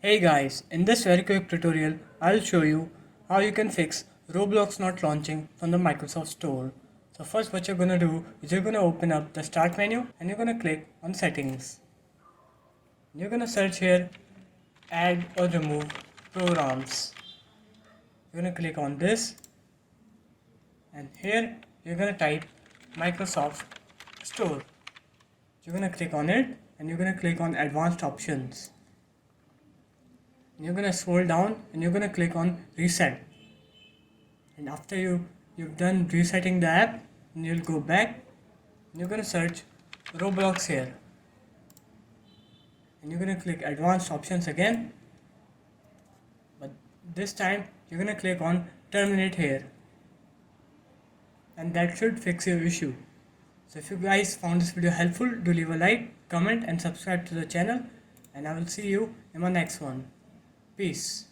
Hey guys, in this very quick tutorial, I'll show you how you can fix Roblox not launching from the Microsoft Store. So first what you're gonna do is you're gonna open up the start menu and you're gonna click on settings. You're gonna search here add or remove programs. You're gonna click on this and here you're gonna type Microsoft Store. You're gonna click on it and you're gonna click on advanced options. You're gonna scroll down and you're gonna click on reset, and after you've done resetting the app, and you'll go back and you're gonna search Roblox here and you're gonna click advanced options again, but this time you're gonna click on terminate here, and that should fix your issue. So if you guys found this video helpful, do leave a like, comment and subscribe to the channel, and I will see you in my next one. Peace.